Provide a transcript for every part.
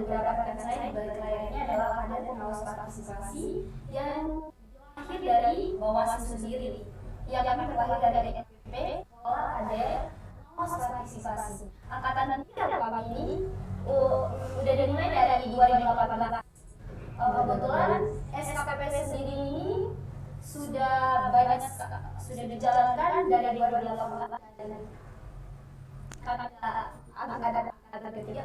beberapa rekan saya di balik layarnya adalah ada pengawas partisipasi yang lahir dari Bawaslu sendiri. Ya, kami terlahir dari NPP, Sekolah Kader Pengawas Partisipasi. Angkatan 3 kami ini udah dimulai dari 2018. Kebetulan SKPP sendiri ini sudah dijalankan dari 2018 dan angkatan ketiga.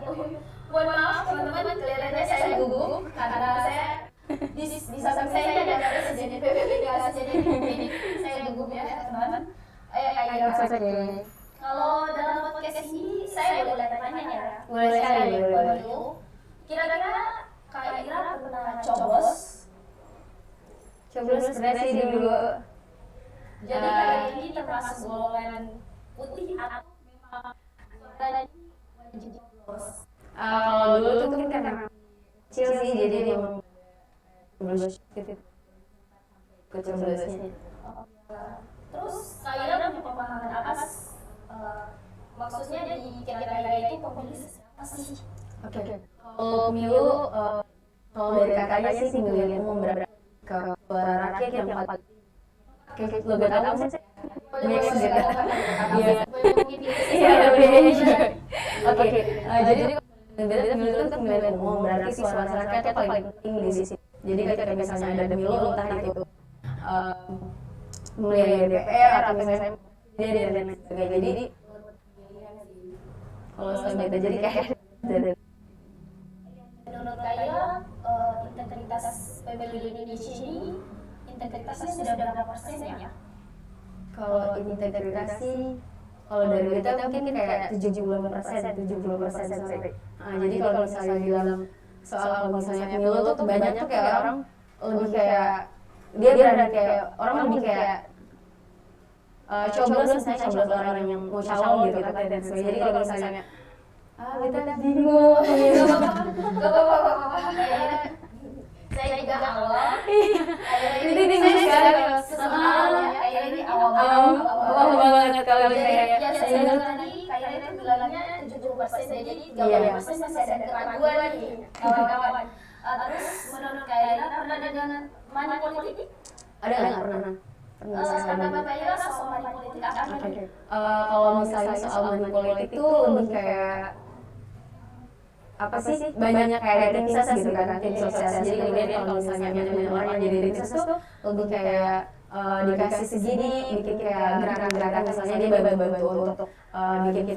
Mohon maaf teman-teman, kelihatannya saya gugup karena saya di samping saya ada presiden PBB jadi saya gugup ya teman-teman. Kayak kalau dalam podcast ini saya boleh tanya ya. Boleh sekali. Kira-kira Kak Ira pernah coblos presiden dulu. Jadi Kak ini termasuk golongan putih atau memang wajib coblos? Kalau dulu tuh mungkin karena kecil sih, jadi memang coblosnya. Terus Kak Ira punya pemahaman apa maksudnya di kira-kira itu pemilih apa sih? Oke. Kalau pemilu, kalau dari kakaknya sih pemilihan umum berada ke suara rakyat yang paling lebih tahu sih. Iya, oke. Jadi pemilu itu pemilihan umum berarti suara rakyat yang paling penting di sisi. Jadi ketika misalnya ada pemilu, entah itu pemilihan DPR atau misalnya dia dan lain sebagainya. Jadi kalau saya beda jadi kayak menurut Kaya integritas pemilu di Indonesia ini integritasnya sudah berapa persen ya? Kalau integritas sih, kalau dari kita mungkin kayak 70% sampai. Jadi kalau misalnya di dalam soal kalau misalnya pemilu tuh banyak tuh kayak orang lebih kayak dia berani kayak orang lebih kayak coblos orang yang mau calon gitu kan dan sebagainya. Jadi kalau misalnya kita bingung gitu. Saya juga awal. Ini bingung sekali. Kayak ini awal banget kalau kayak ya saya bilang tadi kayak itu bilangnya 70% jadi 30% masih ada keraguan nih kawan-kawan. Terus menurut Kaira pernah dengan money politik? Ada nggak pernah? Pendapat Kaira soal money politik apa nih? Kalau misalnya soal money politik itu lebih kayak apa sih, banyak kayak tim ses gitu kan, tim sukses. Jadi kemudian kalau misalnya banyak orang yang jadi tim ses tuh lebih kayak dikasih segini, bikin kayak gerakan-gerakan misalnya dia bantu untuk bikin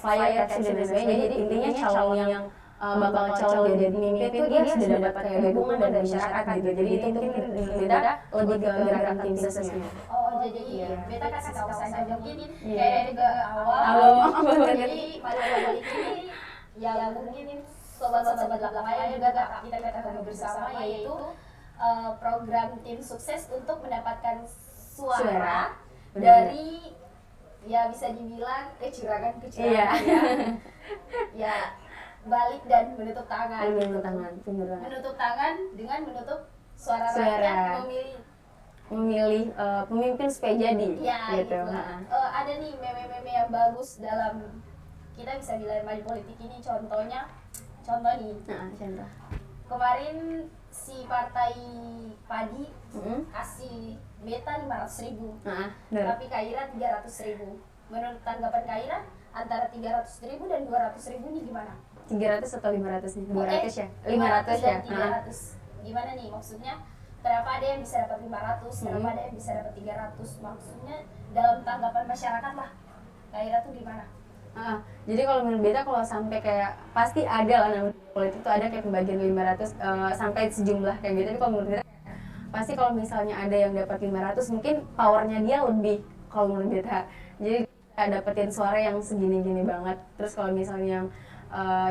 flyer, caption dan sebagainya. Jadi intinya calon yang bakal calon jadi pemimpin itu dia sudah dapat kayak dukungan dari masyarakat gitu. Jadi itu mungkin beda lebih ke gerakan tim sesnya. Oh jadi beta kasih tahu saya mungkin kayak juga awal. Jadi money politik ini yang mungkin sobat-sobat lapangan juga kita ketahui bersama yaitu program tim sukses untuk mendapatkan suara dari ya bisa dibilang kecurangan ya balik dan menutup tangan menutup tangan dengan menutup suara rakyat memilih pemimpin supaya jadi ya, gitu. Ada nih meme-meme yang bagus dalam kita bisa bilang money politik ini contoh nih Contoh kemarin si partai Padi kasih beta 500.000 tapi Kaira 300.000. Menurut tanggapan Kaira antara 300.000 dan 200.000 ini gimana? 300 atau 500 nih? 200 ya? 500 dan 300 gimana nih maksudnya? Kenapa ada yang bisa dapat 500, kenapa ada yang bisa dapat 300? Maksudnya dalam tanggapan masyarakat lah Kaira tuh gimana? Jadi kalau menurut beta kalau sampai kayak pasti ada lah namanya politik itu ada kayak pembagian 500 sampai sejumlah kayak gitu. Tapi kalau menurut beta pasti kalau misalnya ada yang dapat 500 mungkin powernya dia lebih kalau menurut beta. Jadi dapetin suara yang segini-gini banget. Terus kalau misalnya yang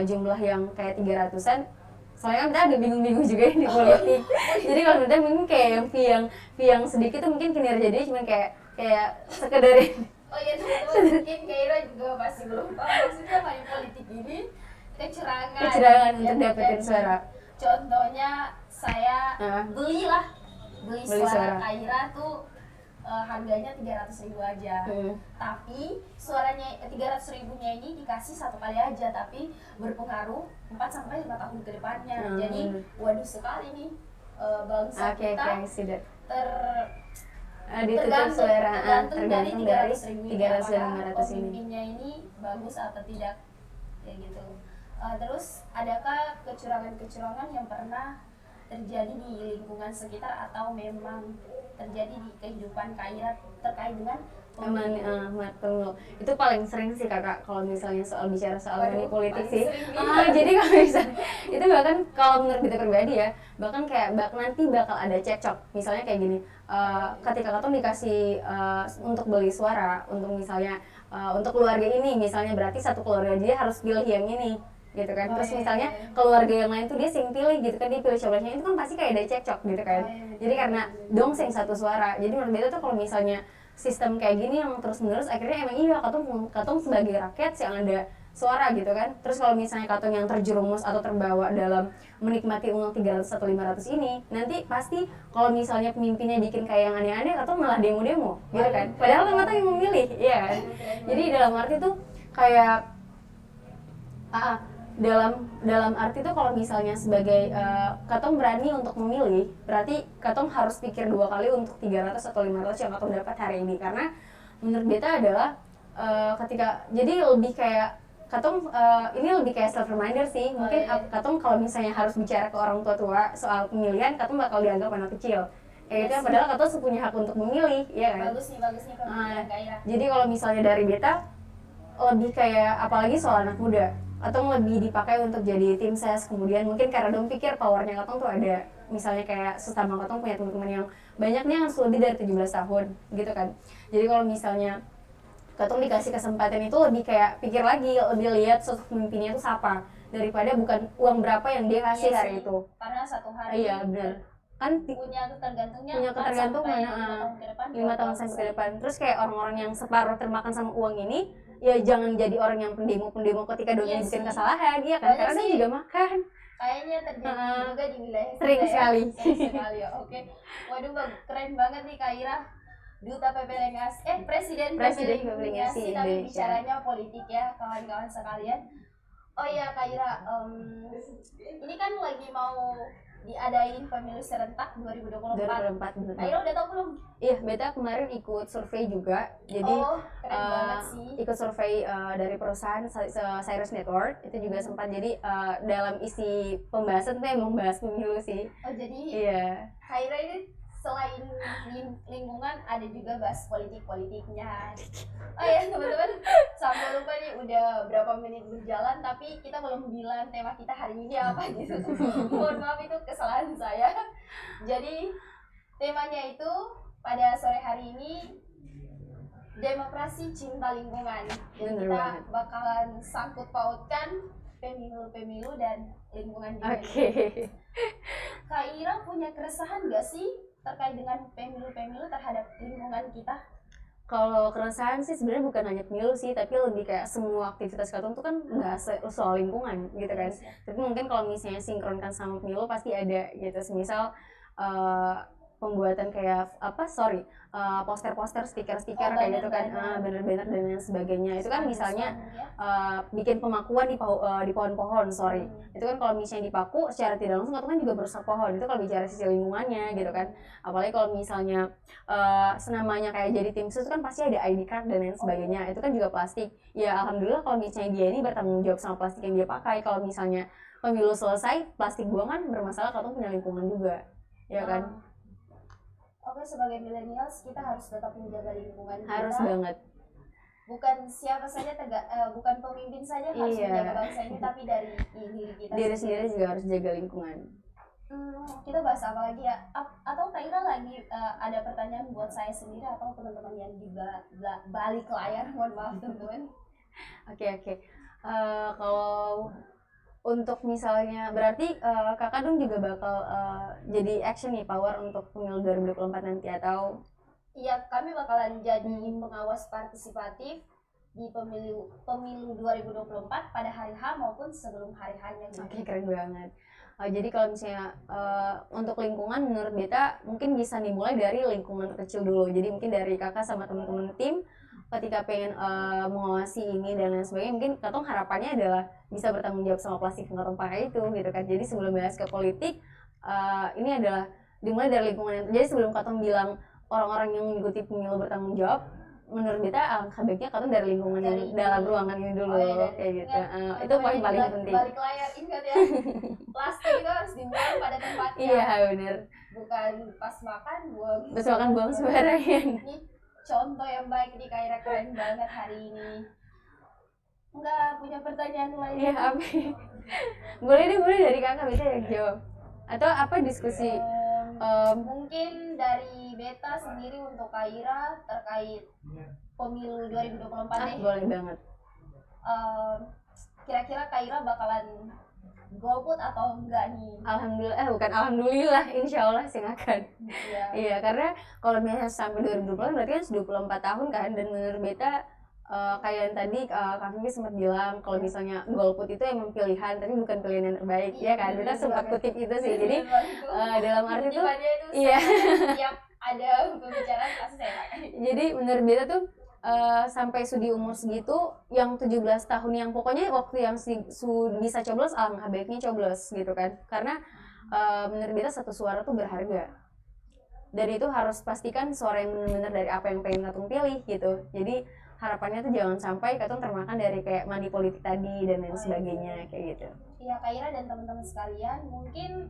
jumlah yang kayak 300-an soalnya kan kita agak bingung-bingung juga di politik. Jadi kalau menurut beta mungkin kayak yang fee yang sedikit tuh mungkin kinerja dia cuma kayak sekedar Oh iya teman-teman, mungkin Kaira juga masih belum tahu maksudnya money politik ini kecurangan untuk dapetin suara. Contohnya saya beli suara Kaira tuh harganya 300.000 aja. Tapi suaranya 300.000-nya ini dikasih satu kali aja, tapi berpengaruh 4-5 tahun ke depannya. Jadi waduh sekali nih bangsa kita tergantung dari 300.000 apakah 500 ini. pemimpinnya ini bagus atau tidak, kayak gitu. Terus adakah kecurangan-kecurangan yang pernah terjadi di lingkungan sekitar atau memang terjadi di kehidupan Kaira terkait dengan pemilu? Itu paling sering sih kakak kalau misalnya bicara soal money politik sih. Jadi kalau misalnya itu bahkan kalau menurut kita pribadi ya, bahkan kayak nanti bakal ada cekcok. Misalnya kayak gini, ketika Katong dikasih untuk beli suara untuk misalnya untuk keluarga ini misalnya, berarti satu keluarga dia harus pilih yang ini gitu kan. Terus misalnya keluarga yang lain tuh dia sing pilih gitu kan, dia pilih coblesnya, itu kan pasti kayak ada cekcok gitu kan. Jadi karena dong sing satu suara. Jadi menurut beta tuh kalau misalnya sistem kayak gini yang terus menerus, akhirnya emang iya Katong sebagai rakyat yang ada suara gitu kan. Terus kalau misalnya Katong yang terjerumus atau terbawa dalam menikmati uang 300 atau 500 ini, nanti pasti kalau misalnya pemimpinnya bikin kayak yang aneh-aneh, Katong malah demo-demo gitu kan. Padahal kan Katong yang memilih, iya kan. Jadi dalam arti tuh kayak dalam arti tuh kalau misalnya sebagai Katong berani untuk memilih, berarti Katong harus pikir 2 kali untuk 300 atau 500 yang Katong dapat hari ini. Karena menurut beta adalah ketika, jadi lebih kayak Katong ini lebih kayak self reminder sih. Mungkin Katong kalau misalnya harus bicara ke orang tua soal pemilihan, Katong bakal dianggap anak kecil kayak gitu ya, padahal Katong punya hak untuk memilih, ya kan. Bagus nih pemilihan Kaira. Jadi kalau misalnya dari beta lebih kayak, apalagi soal anak muda, Katong lebih dipakai untuk jadi tim ses. Kemudian mungkin karena dong pikir powernya Katong tuh ada, misalnya kayak sesama Katong punya teman-teman yang banyaknya yang lebih dari 17 tahun gitu kan. Jadi kalau misalnya Katong dikasih kesempatan itu lebih kayak pikir lagi, lebih lihat sosok pemimpinnya itu siapa, daripada bukan uang berapa yang dia kasih hari itu. Karena satu hari iya benar kan, punya ketergantungan 5 tahun sampai ke depan. Terus kayak orang-orang yang separuh termakan sama uang ini, ya jangan jadi orang yang pendemo ketika dunia bikin kesalahan, iya kan, karena dia juga makan. Kayaknya terjadi juga di wilayah sering sekali. Oke. Waduh, keren banget nih Kaira, Duta PPLNGASI, Presiden PPLNGASI, tapi bicaranya politik ya kawan-kawan sekalian. Oh iya Kaira, ini kan lagi mau diadain pemilu serentak 2024. Kaira udah tahu belum? Iya, beta kemarin ikut survei juga. Jadi keren banget sih. Ikut survei dari perusahaan Cyrus Network. Itu juga sempat, jadi dalam isi pembahasan tuh emang bahas pemilu sih. Oh jadi iya. Kaira ini selain lingkungan ada juga bahas politiknya. Oh ya teman-teman, sampai lupa nih udah berapa menit berjalan tapi kita belum bilang tema kita hari ini apa gitu. Mohon maaf, itu kesalahan saya. Jadi temanya itu pada sore hari ini demokrasi cinta lingkungan. Dan kita bakalan sangkut pautkan pemilu dan lingkungan juga. Kak Ira punya keresahan gak sih terkait dengan pemilu terhadap lingkungan kita? Kalau keresahan sih sebenarnya bukan hanya pemilu sih, tapi lebih kayak semua aktivitas Katong tuh kan nggak soal lingkungan gitu kan. Tapi mungkin kalau misalnya sinkronkan sama pemilu pasti ada gitu. Semisal pembuatan kayak poster-poster, stiker-stiker kayak gitu kan, banner-banner dan lain sebagainya. Itu kan misalnya bikin pemakuan di pohon-pohon, itu kan kalau misalnya dipaku secara tidak langsung itu kan juga merusak pohon. Itu kalau bicara sisi lingkungannya gitu kan. Apalagi kalau misalnya senamanya kayak jadi tim sus, itu kan pasti ada ID card dan lain sebagainya. Itu kan juga plastik. Ya alhamdulillah kalau misalnya dia ini bertanggung jawab sama plastik yang dia pakai. Kalau misalnya pemilu selesai, plastik buangan bermasalah, kalau punya lingkungan juga, ya kan. Oke, sebagai millennials kita harus tetap menjaga lingkungan kita. Harus banget. Bukan siapa saja bukan pemimpin saja harus menjaga bangsa ini, tapi dari diri kita sendiri juga harus jaga lingkungan. Kita bahas apa lagi ya? Atau Kaira lagi ada pertanyaan buat saya sendiri atau teman-teman yang di balik layar? Mohon maaf teman-teman. Oke. Kalau untuk misalnya berarti kakak dong juga bakal jadi action nih power untuk pemilu 2024 nanti atau? Iya, kami bakalan jadi pengawas partisipatif di pemilu 2024 pada hari H maupun sebelum hari H-nya. Oke, keren banget. Jadi kalau misalnya untuk lingkungan menurut Beta mungkin bisa dimulai dari lingkungan kecil dulu. Jadi mungkin dari kakak sama teman-teman tim ketika pengen mengawasi ini dan lain sebagainya, mungkin katong harapannya adalah bisa bertanggung jawab sama plastik yang katong pakai itu gitu kan. Jadi sebelum bahas ke politik, ini adalah dimulai dari lingkungan yang terjadi. Sebelum katong bilang orang-orang yang mengikuti pemilu bertanggung jawab, menurut Beta alangkah baiknya katong dari lingkungan yang dalam ruangan ini dulu. Kayak gitu. Itu poin paling penting. Balik layar, ingat ya, plastik itu harus dibuang pada tempatnya. Iya benar. Bukan pas makan buang. Pas makan buang sembarangan. Ini contoh yang baik nih, Kaira, keren banget hari ini. Enggak punya pertanyaan lain? Iya, apa? boleh dari kakak Beta yang jawab. Atau apa diskusi? Mungkin dari Beta sendiri untuk Kaira terkait pemilu 2024 nih. Boleh banget. Kira-kira Kaira bakalan golput atau enggak nih? Alhamdulillah, insya Allah sih akan. Iya, karena kalau misalnya sampai 2024 berarti kan 24 tahun kan, dan menurut Beta kayak yang tadi Kak Vivi sempat bilang kalau misalnya golput itu emang pilihan tapi bukan pilihan yang terbaik, ya kan? Beta sempat kutip itu sih. Jadi dalam arti itu iya. Tiap ada pembicaraan pasti saya pakai. Jadi menurut Beta tuh sampai di umur segitu yang 17 tahun yang pokoknya waktu yang bisa coblos, alangkah baiknya coblos gitu kan, karena menurut Beta satu suara tuh berharga, dan itu harus pastikan suara yang benar-benar dari apa yang pengen katong pilih gitu. Jadi harapannya tuh jangan sampai katong termakan dari kayak money politik tadi dan lain sebagainya kayak gitu. Iya, Kaira dan teman-teman sekalian, mungkin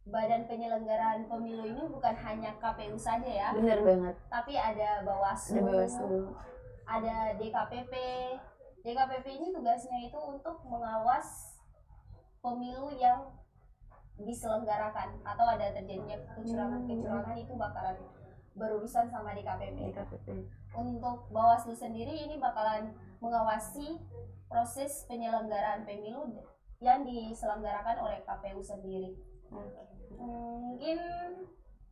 badan penyelenggaraan pemilu ini bukan hanya KPU saja ya. Bener banget. Tapi ada Bawaslu, ada DKPP. DKPP ini tugasnya itu untuk mengawas pemilu yang diselenggarakan, atau ada terjadinya kecurangan itu bakalan berurusan sama DKPP. Untuk Bawaslu sendiri ini bakalan mengawasi proses penyelenggaraan pemilu yang diselenggarakan oleh KPU sendiri. Mungkin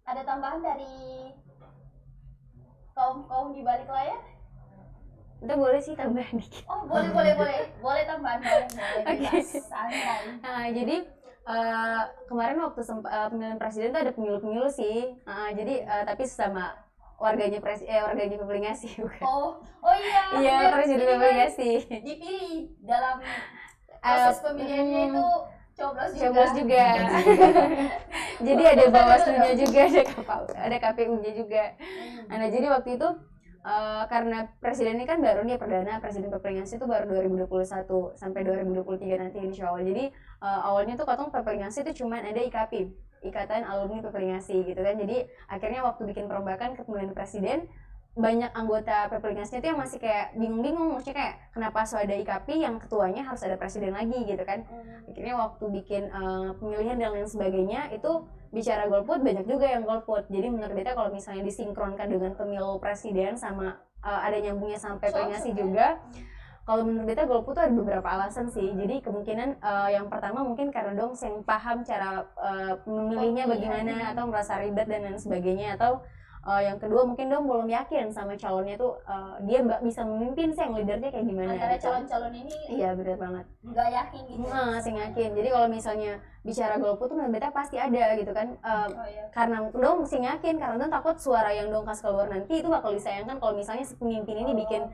ada tambahan dari kaum di balik layar? Itu boleh sih tambahan dikit. Oh, boleh tambahan, boleh santai. Jadi kemarin waktu pemilihan presiden tuh ada pemilu sih. Jadi tapi sesama warganya Peperingasi bukan. Oh iya. Iya, presiden Peperingasi. Dipilih dalam proses pemilihannya itu coblos juga. Jadi ada Bawaslu-nya juga, ada KPU-nya juga. Nah, jadi waktu itu karena presiden ini kan baru nih perdana, presiden Peperingasi itu baru 2021 sampai 2023 nanti insya Allah. Jadi awalnya tuh katong Peperingasi itu cuma ada IKAPI, Ikatan Alumni Peperingasi gitu kan. Jadi akhirnya waktu bikin perombakan ke pemilihan presiden, banyak anggota Peperingasinya tuh yang masih kayak bingung-bingung, maksudnya kayak kenapa ada IKAPI yang ketuanya harus ada presiden lagi gitu kan. Akhirnya waktu bikin pemilihan dan lain sebagainya itu bicara golput, banyak juga yang golput. Jadi menurut Beta kalau misalnya disinkronkan dengan pemilu presiden sama ada nyambungnya sampai Peperingasi juga, kalau menurut Beta golput tuh ada beberapa alasan sih. Jadi kemungkinan yang pertama mungkin karena dong yang paham cara memilihnya bagaimana, atau merasa ribet dan lain sebagainya, atau yang kedua mungkin dong belum yakin sama calonnya tuh dia bisa memimpin sih, yang leadernya kayak gimana. Antara calon-calon ini iya benar banget, nggak yakin gitu. Sing yakin. Jadi kalau misalnya bicara golput tuh menurut Beta pasti ada gitu kan. Karena dong sing yakin, karena dong takut suara yang dong kasih keluar nanti itu bakal disayangkan kalau misalnya si pemimpin ini bikin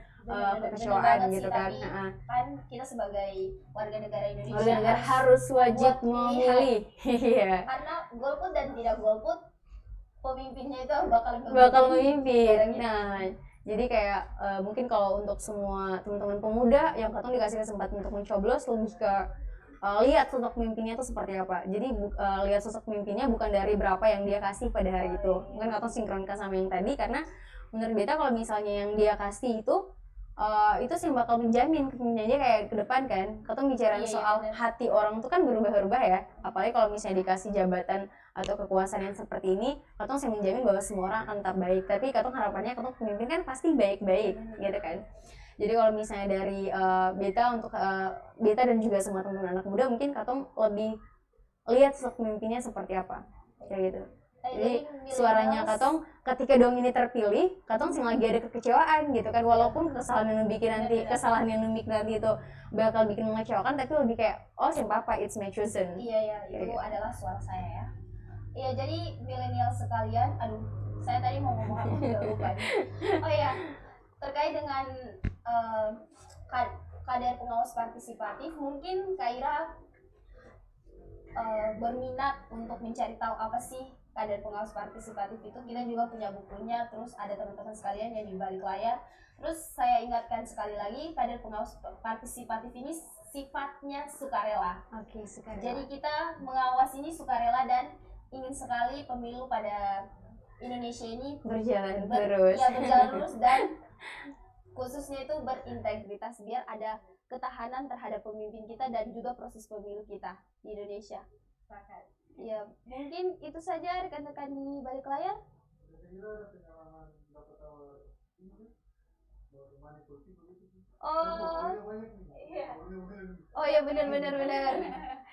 kekecewaan gitu kan. Kan kita sebagai warga negara Indonesia harus wajib memilih. Iya. Karena golput dan tidak golput, pemimpinnya itu bakal memimpin. Nah, jadi kayak mungkin kalau untuk semua teman-teman pemuda yang katong dikasih kesempatan untuk mencoblos, lebih ke lihat sosok pemimpinnya itu seperti apa. Jadi lihat sosok pemimpinnya bukan dari berapa yang dia kasih pada hari itu. Mungkin katong sinkronkan sama yang tadi, karena menurut Beta kalau misalnya yang dia kasih itu sih bakal menjamin kepemimpinannya kayak ke depan kan. Katong bicara soal hati orang tuh kan berubah-ubah ya. Apalagi kalau misalnya dikasih jabatan atau kekuasaan yang seperti ini, katong sih menjamin bahwa semua orang akan tetap baik. Tapi katong harapannya katong pemimpin kan pasti baik-baik gitu kan. Jadi kalau misalnya dari Beta untuk Beta dan juga semua teman-teman anak muda, mungkin katong lebih lihat sosok pemimpinnya seperti apa kayak gitu. Jadi suaranya katong ketika dong ini terpilih, katong sing lagi ada kekecewaan gitu kan, walaupun kesalahan yang bikin nanti itu bakal bikin mengecewakan, tapi lebih kayak oh sing papa it's my chosen. Iya itu adalah suara saya ya. Iya, jadi milenial sekalian, aduh saya tadi mau ngomong apa udah lupa. Oh iya, terkait dengan kadar pengawas partisipatif, mungkin Kak Ira berminat untuk mencari tahu apa sih kadar pengawas partisipatif itu. Kita juga punya bukunya, terus ada teman-teman sekalian yang di balik layar. Terus saya ingatkan sekali lagi, kadar pengawas partisipatif ini sifatnya sukarela. Oke, sukarela. Jadi kita mengawas ini sukarela dan ingin sekali pemilu pada Indonesia ini berjalan terus. Ya, berjalan terus dan khususnya itu berintegritas, biar ada ketahanan terhadap pemimpin kita dan juga proses pemilu kita di Indonesia. Ya, mungkin itu saja rekan-rekan di balik layar. Oh iya benar.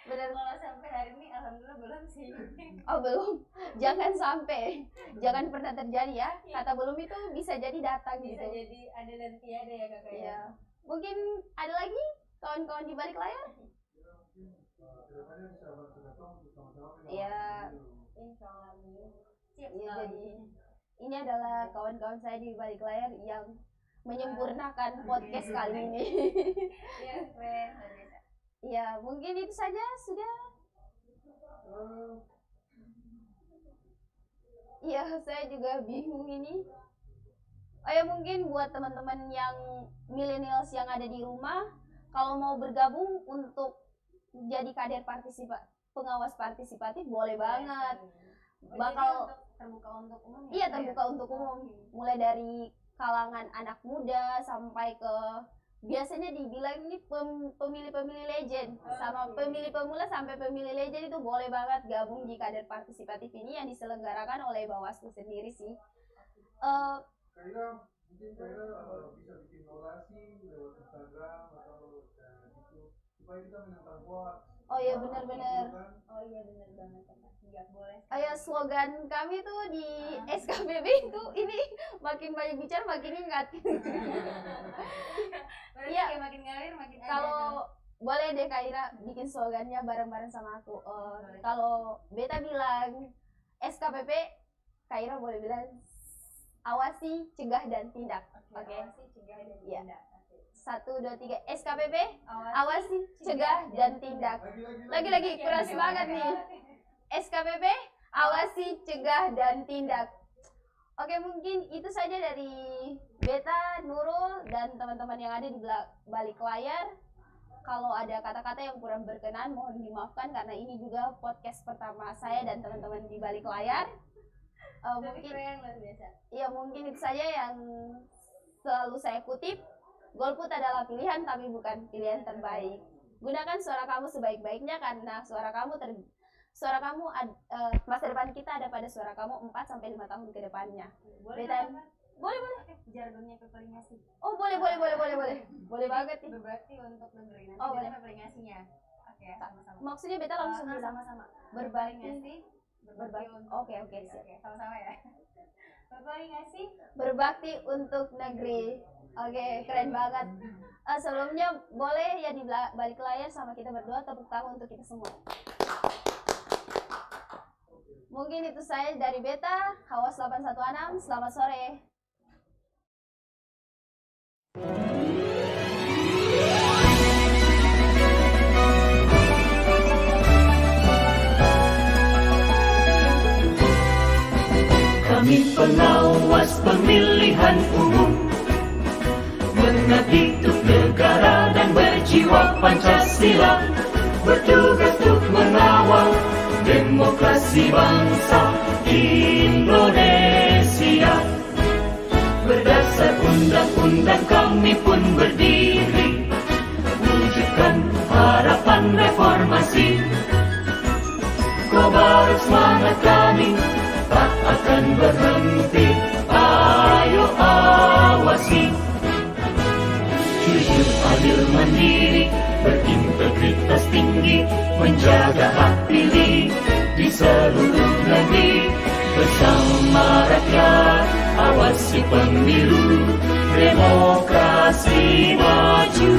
Kalau sampai hari ini alhamdulillah belum sih. Oh belum, jangan sampai, jangan pernah terjadi ya. Kata belum itu bisa jadi datang Bisa gitu. jadi ada dan tiada ya kakak ya. Ya, mungkin ada lagi kawan-kawan di balik layar. Ya, Insya Allah siap ya sekali. jadi ini adalah kawan-kawan saya di balik layar yang menyempurnakan podcast kali ini. Iya keren luar biasa. Ya, mungkin itu saja sudah. Iya, saya juga bingung ini. Oh ya, mungkin buat teman-teman yang millennials yang ada di rumah, kalau mau bergabung untuk jadi kader pengawas partisipatif boleh banget. Bakal terbuka untuk umum. iya terbuka untuk umum, mulai dari kalangan anak muda sampai ke biasanya dibilang ini pemilih-pemilih legend, sama pemilih pemula sampai pemilih legend itu boleh banget gabung di kader partisipatif ini yang diselenggarakan oleh Bawaslu sendiri sih. Kaira mungkin bisa bikin orasi lewat Instagram atau gitu supaya kita menentang hoax. Oh iya benar-benar. Oh iya benar banget kakak. Iya boleh. Ayo slogan kami tuh di SKPB itu ini makin banyak bicara makin ingat. Iya makin ngalir makin ada. Kalau boleh deh Kak Ira bikin slogannya bareng-bareng sama aku. Kalau Beta bilang SKPP, Kak Ira boleh bilang awasi, cegah dan tindak. Oke. Awasi, cegah dan Iya. tindak. 1 2 3 SKPP, Awasi, awasi, cegah dan tindak. Lagi-lagi keras banget nih. SKPP, awasi, cegah dan tindak. Oke, mungkin itu saja dari Beta, Nurul, dan teman-teman yang ada di balik layar. Kalau ada kata-kata yang kurang berkenan, mohon dimaafkan karena ini juga podcast pertama saya dan teman-teman di balik layar. Mungkin keren luar biasa. ya mungkin itu saja yang selalu saya kutip. Golput adalah pilihan tapi bukan pilihan terbaik. Gunakan suara kamu sebaik-baiknya karena suara kamu masa depan kita ada pada suara kamu 4 sampai 5 tahun ke depannya. Boleh Beta, kan? boleh. Jargonnya peperingasi. Oh, boleh. Boleh banget nih. Berbakti untuk negeri. Nanti Oh, kita boleh. peperingasinya. Oke, sama-sama. Maksudnya Beta langsung bilang sama-sama. berbakti. Berbakti untuk Oke, negeri. siap. Oke, sama-sama ya. Peperingasi. Berbakti untuk negeri. Oke, keren banget. Sebelumnya boleh ya di balik layar sama kita berdua tepuk tangan untuk kita semua. Mungkin itu saya dari Beta, Hawas 816. Selamat sore. Kami pengawas pemilihan umum, mengabdi untuk negara dan berjiwa Pancasila, bertugas untuk mengawal demokrasi bangsa Indonesia. Berdasar undang-undang kami pun berdiri, wujudkan harapan reformasi. Kobar semangat kami tak akan berhenti, ayo awasi. Jujur, adil, mandiri, berintegritas tinggi, menjaga hak pilih di seluruh negeri. bersama rakyat, awasi pemilu, demokrasi maju.